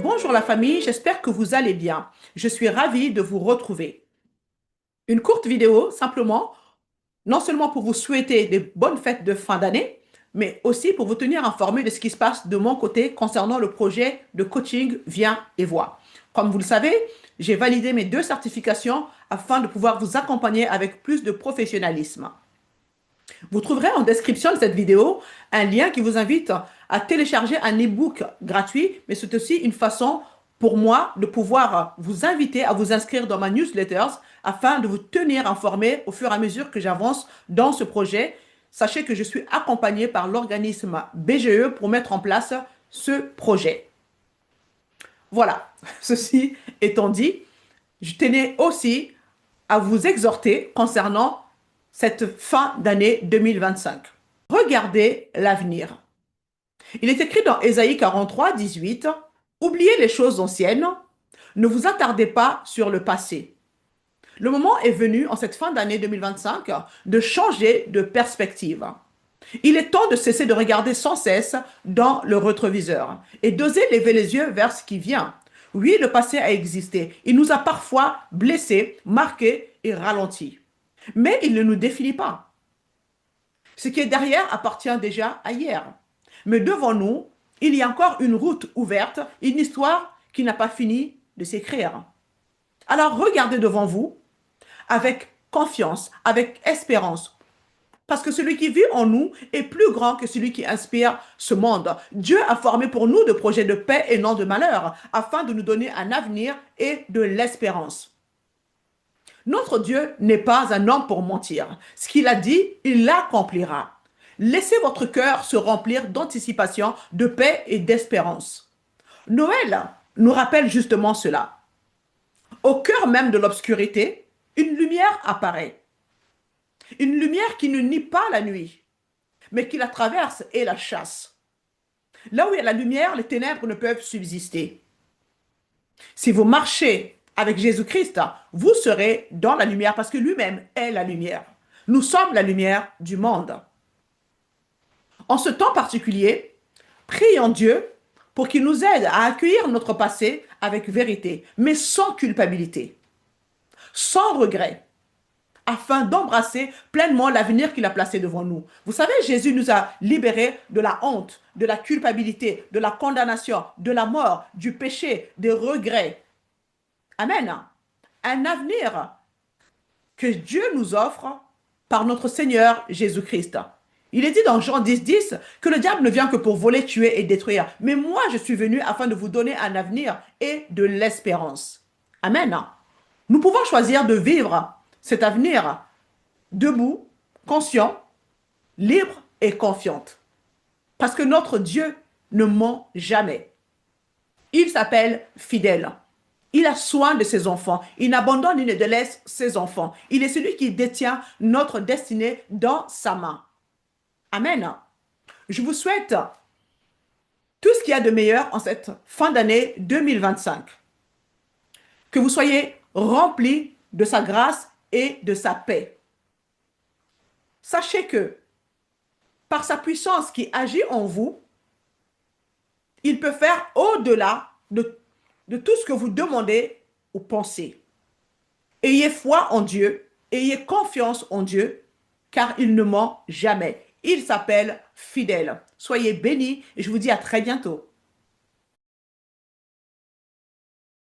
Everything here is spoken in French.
Bonjour la famille, j'espère que vous allez bien. Je suis ravie de vous retrouver. Une courte vidéo simplement, non seulement pour vous souhaiter des bonnes fêtes de fin d'année, mais aussi pour vous tenir informé de ce qui se passe de mon côté concernant le projet de coaching Viens et Vois. Comme vous le savez, j'ai validé mes 2 certifications afin de pouvoir vous accompagner avec plus de professionnalisme. Vous trouverez en description de cette vidéo un lien qui vous invite à télécharger un e-book gratuit, mais c'est aussi une façon pour moi de pouvoir vous inviter à vous inscrire dans ma newsletter afin de vous tenir informé au fur et à mesure que j'avance dans ce projet. Sachez que je suis accompagné par l'organisme BGE pour mettre en place ce projet. Voilà, ceci étant dit, je tenais aussi à vous exhorter concernant cette fin d'année 2025. Regardez l'avenir. Il est écrit dans Ésaïe 43, 18, oubliez les choses anciennes, ne vous attardez pas sur le passé. Le moment est venu en cette fin d'année 2025 de changer de perspective. Il est temps de cesser de regarder sans cesse dans le rétroviseur et d'oser lever les yeux vers ce qui vient. Oui, le passé a existé. Il nous a parfois blessés, marqués et ralentis. Mais il ne nous définit pas. Ce qui est derrière appartient déjà à hier. Mais devant nous, il y a encore une route ouverte, une histoire qui n'a pas fini de s'écrire. Alors regardez devant vous avec confiance, avec espérance, parce que celui qui vit en nous est plus grand que celui qui inspire ce monde. Dieu a formé pour nous des projets de paix et non de malheur, afin de nous donner un avenir et de l'espérance. Notre Dieu n'est pas un homme pour mentir. Ce qu'il a dit, il l'accomplira. Laissez votre cœur se remplir d'anticipation, de paix et d'espérance. Noël nous rappelle justement cela. Au cœur même de l'obscurité, une lumière apparaît. Une lumière qui ne nie pas la nuit, mais qui la traverse et la chasse. Là où il y a la lumière, les ténèbres ne peuvent subsister. Si vous marchez avec Jésus-Christ, vous serez dans la lumière parce que lui-même est la lumière. Nous sommes la lumière du monde. En ce temps particulier, prions Dieu pour qu'il nous aide à accueillir notre passé avec vérité, mais sans culpabilité, sans regret, afin d'embrasser pleinement l'avenir qu'il a placé devant nous. Vous savez, Jésus nous a libérés de la honte, de la culpabilité, de la condamnation, de la mort, du péché, des regrets. Amen. Un avenir que Dieu nous offre par notre Seigneur Jésus-Christ. Il est dit dans Jean 10, 10 que le diable ne vient que pour voler, tuer et détruire. Mais moi, je suis venu afin de vous donner un avenir et de l'espérance. Amen. Nous pouvons choisir de vivre cet avenir debout, conscient, libre et confiante. Parce que notre Dieu ne ment jamais. Il s'appelle fidèle. Il a soin de ses enfants. Il n'abandonne ni ne délaisse ses enfants. Il est celui qui détient notre destinée dans sa main. Amen. Je vous souhaite tout ce qu'il y a de meilleur en cette fin d'année 2025. Que vous soyez remplis de sa grâce et de sa paix. Sachez que par sa puissance qui agit en vous, il peut faire au-delà de tout ce que vous demandez ou pensez. Ayez foi en Dieu, ayez confiance en Dieu, car il ne ment jamais. Il s'appelle fidèle. Soyez bénis et je vous dis à très bientôt.